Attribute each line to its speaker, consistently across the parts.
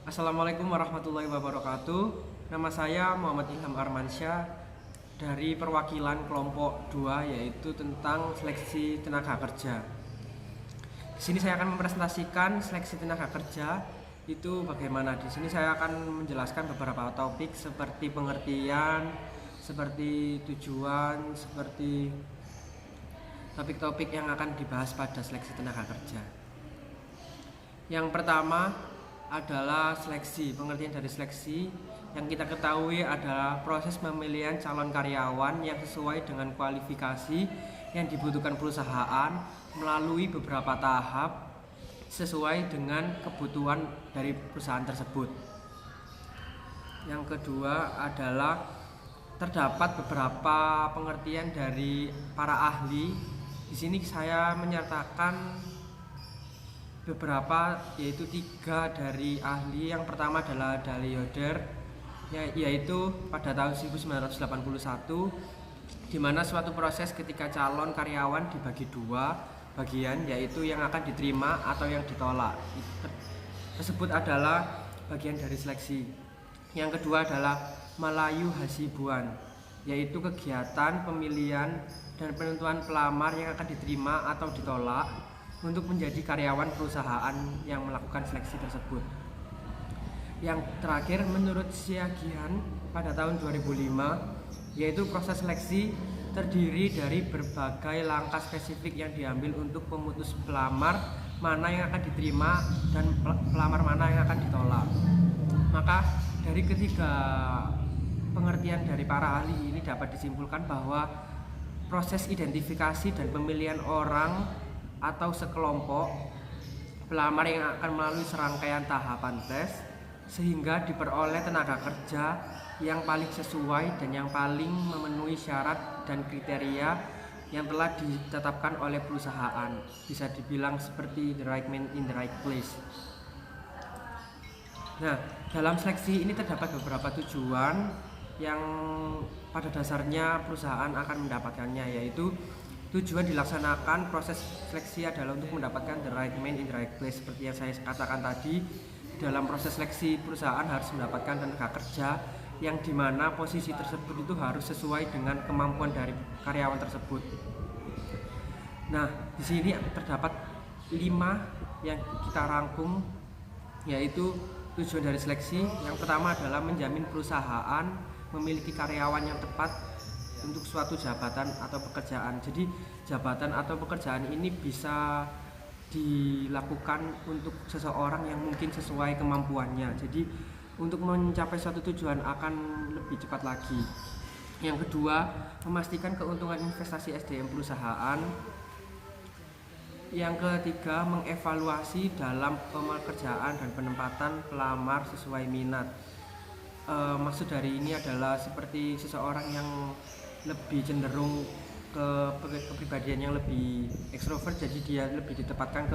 Speaker 1: Assalamualaikum warahmatullahi wabarakatuh. Nama saya Muhammad Ilham Armansyah dari perwakilan kelompok 2 yaitu tentang seleksi tenaga kerja. Di sini saya akan mempresentasikan seleksi tenaga kerja itu bagaimana. Di sini saya akan menjelaskan beberapa topik seperti pengertian, seperti tujuan, seperti topik-topik yang akan dibahas pada seleksi tenaga kerja. Yang pertama adalah seleksi. Pengertian dari seleksi yang kita ketahui adalah proses pemilihan calon karyawan yang sesuai dengan kualifikasi yang dibutuhkan perusahaan melalui beberapa tahap sesuai dengan kebutuhan dari perusahaan tersebut. Yang kedua adalah terdapat beberapa pengertian dari para ahli. Di sini saya menyertakan beberapa, yaitu 3 dari ahli. Yang pertama adalah Dale Yoder, yaitu pada tahun 1981, di mana suatu proses ketika calon karyawan dibagi 2 bagian, yaitu yang akan diterima atau yang ditolak. Tersebut adalah bagian dari seleksi. Yang kedua adalah Malayu Hasibuan, yaitu kegiatan pemilihan dan penentuan pelamar yang akan diterima atau ditolak untuk menjadi karyawan perusahaan yang melakukan seleksi tersebut. Yang terakhir menurut Siagian pada tahun 2005, yaitu proses seleksi terdiri dari berbagai langkah spesifik yang diambil untuk memutus pelamar mana yang akan diterima dan pelamar mana yang akan ditolak. Maka dari ketiga pengertian dari para ahli ini dapat disimpulkan bahwa proses identifikasi dan pemilihan orang atau sekelompok pelamar yang akan melalui serangkaian tahapan tes sehingga diperoleh tenaga kerja yang paling sesuai dan yang paling memenuhi syarat dan kriteria yang telah ditetapkan oleh perusahaan. Bisa dibilang seperti the right man in the right place. Nah, dalam seleksi ini terdapat beberapa tujuan yang pada dasarnya perusahaan akan mendapatkannya, yaitu tujuan dilaksanakan proses seleksi adalah untuk mendapatkan the right man in the right place. Seperti yang saya katakan tadi, dalam proses seleksi perusahaan harus mendapatkan tenaga kerja yang dimana posisi tersebut itu harus sesuai dengan kemampuan dari karyawan tersebut. Nah, di sini terdapat 5 yang kita rangkum, yaitu tujuan dari seleksi. Yang pertama adalah menjamin perusahaan memiliki karyawan yang tepat untuk suatu jabatan atau pekerjaan. Jadi jabatan atau pekerjaan ini bisa dilakukan untuk seseorang yang mungkin sesuai kemampuannya. Jadi untuk mencapai suatu tujuan akan lebih cepat lagi. Yang kedua, memastikan keuntungan investasi SDM perusahaan. Yang ketiga, mengevaluasi dalam pekerjaan dan penempatan pelamar sesuai minat. Maksud dari ini adalah seperti seseorang yang lebih cenderung ke kepribadian yang lebih ekstrovert, jadi dia lebih ditempatkan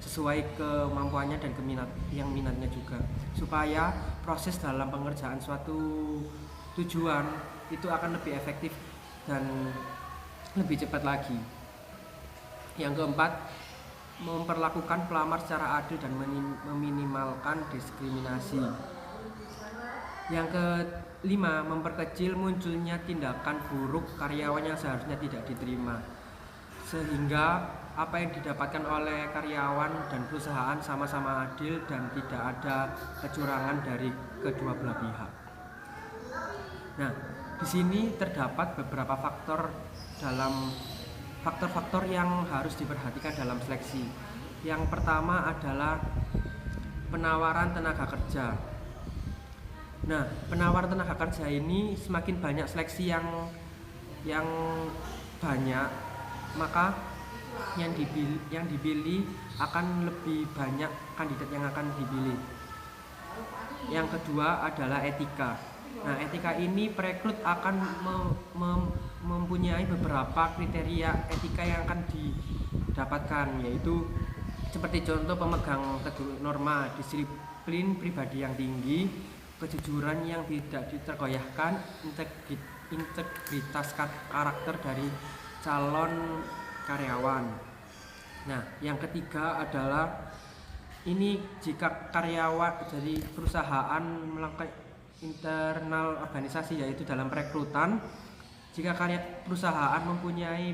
Speaker 1: sesuai kemampuannya dan minatnya juga, supaya proses dalam pengerjaan suatu tujuan itu akan lebih efektif dan lebih cepat lagi. Yang keempat, memperlakukan pelamar secara adil dan meminimalkan diskriminasi. Yang kelima, memperkecil munculnya tindakan buruk karyawan yang seharusnya tidak diterima, sehingga apa yang didapatkan oleh karyawan dan perusahaan sama-sama adil dan tidak ada kecurangan dari kedua belah pihak. Nah, di sini terdapat beberapa faktor yang harus diperhatikan dalam seleksi. Yang pertama adalah penawaran tenaga kerja. Nah, penawar tenaga kerja ini semakin banyak seleksi yang banyak, maka yang dipilih akan lebih banyak kandidat yang akan dipilih. Yang kedua adalah etika. Nah, etika ini perekrut akan mempunyai beberapa kriteria etika yang akan didapatkan, yaitu seperti contoh pemegang teguh norma, disiplin pribadi yang tinggi, kejujuran yang tidak ditergoyahkan, integritas karakter dari calon karyawan. Nah, yang ketiga adalah Ini jika karyawan dari perusahaan melakukan internal organisasi, yaitu dalam perekrutan, jika perusahaan mempunyai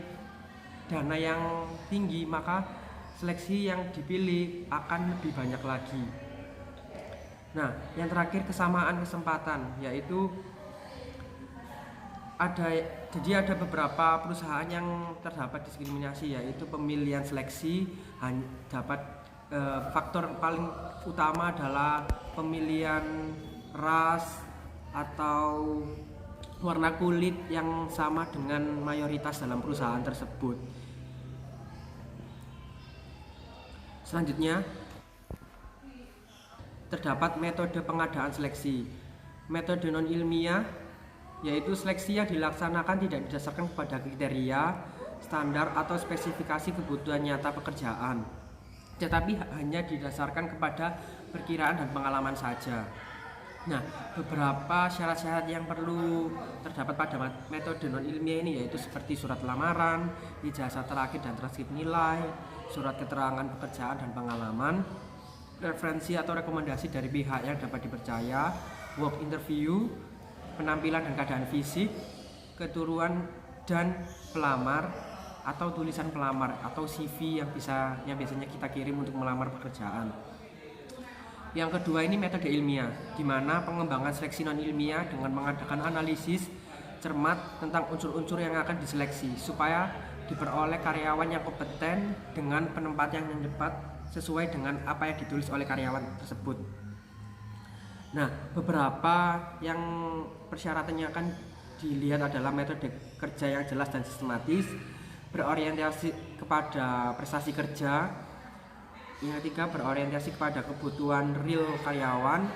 Speaker 1: dana yang tinggi, maka seleksi yang dipilih akan lebih banyak lagi. Nah, yang terakhir kesamaan kesempatan, yaitu ada beberapa perusahaan yang terdapat diskriminasi, yaitu pemilihan seleksi dapat faktor paling utama adalah pemilihan ras atau warna kulit yang sama dengan mayoritas dalam perusahaan tersebut. Selanjutnya, terdapat metode pengadaan seleksi. Metode non ilmiah yaitu seleksi yang dilaksanakan tidak didasarkan kepada kriteria, standar atau spesifikasi kebutuhan nyata pekerjaan, tetapi hanya didasarkan kepada perkiraan dan pengalaman saja. Nah, beberapa syarat-syarat yang perlu terdapat pada metode non ilmiah ini yaitu seperti surat lamaran, ijazah terakhir dan transkrip nilai, surat keterangan pekerjaan dan pengalaman, referensi atau rekomendasi dari pihak yang dapat dipercaya, work interview, penampilan dan keadaan fisik, keturunan dan pelamar atau tulisan pelamar atau CV yang biasanya kita kirim untuk melamar pekerjaan. Yang kedua ini metode ilmiah, di mana pengembangan seleksi non ilmiah dengan mengadakan analisis cermat tentang unsur-unsur yang akan diseleksi supaya diperoleh karyawan yang kompeten dengan penempatan yang tepat sesuai dengan apa yang ditulis oleh karyawan tersebut. Nah, beberapa yang persyaratannya akan dilihat adalah metode kerja yang jelas dan sistematis, berorientasi kepada prestasi kerja. Yang ketiga, berorientasi kepada kebutuhan real karyawan,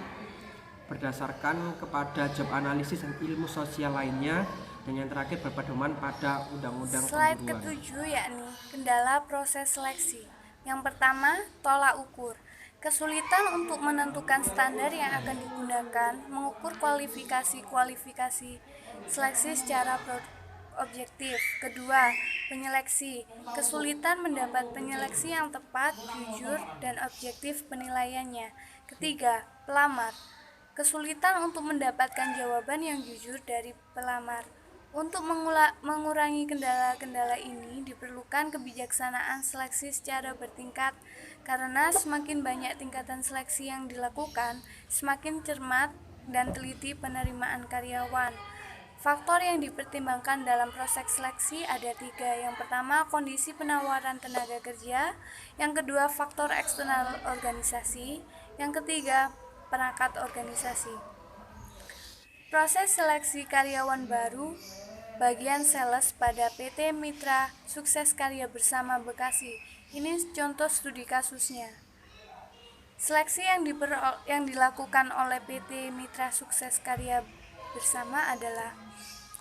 Speaker 1: berdasarkan kepada job analisis dan ilmu sosial lainnya, dan yang terakhir berpedoman pada undang-undang
Speaker 2: Slide
Speaker 1: pemburuan.
Speaker 2: ketujuh yakni kendala proses seleksi. Yang pertama, tolak ukur. Kesulitan untuk menentukan standar yang akan digunakan mengukur kualifikasi seleksi secara objektif. Kedua, penyeleksi. Kesulitan mendapat penyeleksi yang tepat, jujur, dan objektif penilaiannya. Ketiga, pelamar. Kesulitan untuk mendapatkan jawaban yang jujur dari pelamar. Untuk mengurangi kendala-kendala ini diperlukan kebijaksanaan seleksi secara bertingkat, karena semakin banyak tingkatan seleksi yang dilakukan, semakin cermat dan teliti penerimaan karyawan. Faktor yang dipertimbangkan dalam proses seleksi ada 3. Yang pertama, kondisi penawaran tenaga kerja. Yang kedua, faktor eksternal organisasi. Yang ketiga, perangkat organisasi. Proses seleksi karyawan baru bagian sales pada PT Mitra Sukses Karya Bersama Bekasi. Ini contoh studi kasusnya. Seleksi yang dilakukan oleh PT Mitra Sukses Karya Bersama adalah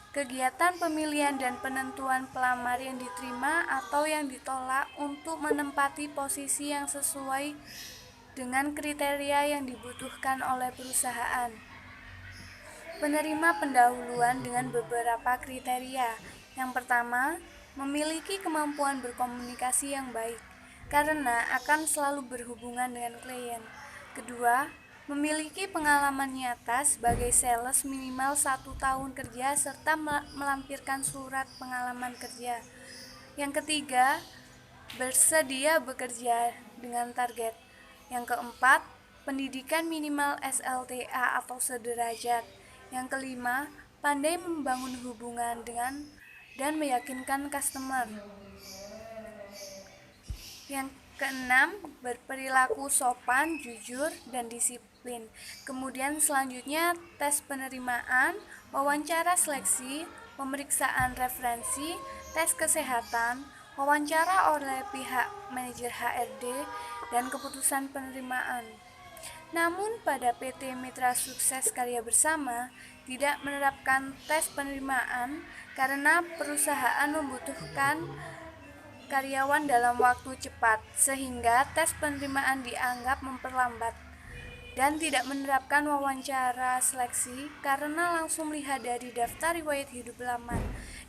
Speaker 2: kegiatan pemilihan dan penentuan pelamar yang diterima atau yang ditolak untuk menempati posisi yang sesuai dengan kriteria yang dibutuhkan oleh perusahaan. Penerima pendahuluan dengan beberapa kriteria. Yang pertama, memiliki kemampuan berkomunikasi yang baik, karena akan selalu berhubungan dengan klien. Kedua, memiliki pengalaman nyata sebagai sales minimal 1 tahun kerja serta melampirkan surat pengalaman kerja. Yang ketiga, bersedia bekerja dengan target. Yang keempat, pendidikan minimal SLTA atau sederajat. Yang kelima, pandai membangun hubungan dengan dan meyakinkan customer. Yang keenam, berperilaku sopan, jujur, dan disiplin. Kemudian selanjutnya tes penerimaan, wawancara seleksi, pemeriksaan referensi, tes kesehatan, wawancara oleh pihak manajer HRD, dan keputusan penerimaan. Namun pada PT Mitra Sukses Karya Bersama tidak menerapkan tes penerimaan karena perusahaan membutuhkan karyawan dalam waktu cepat, sehingga tes penerimaan dianggap memperlambat, dan tidak menerapkan wawancara seleksi karena langsung melihat dari daftar riwayat hidup pelamar.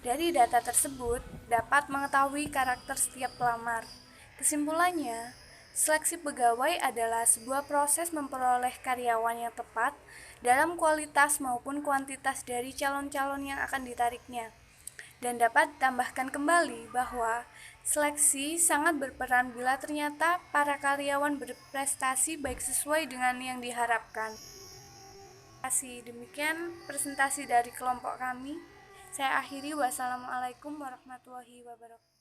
Speaker 2: Dari data tersebut dapat mengetahui karakter setiap pelamar. Kesimpulannya, Seleksi pegawai adalah sebuah proses memperoleh karyawan yang tepat dalam kualitas maupun kuantitas dari calon-calon yang akan ditariknya. Dan dapat ditambahkan kembali bahwa seleksi sangat berperan bila ternyata para karyawan berprestasi baik sesuai dengan yang diharapkan. Demikian presentasi dari kelompok kami. Saya akhiri. Wassalamualaikum warahmatullahi wabarakatuh.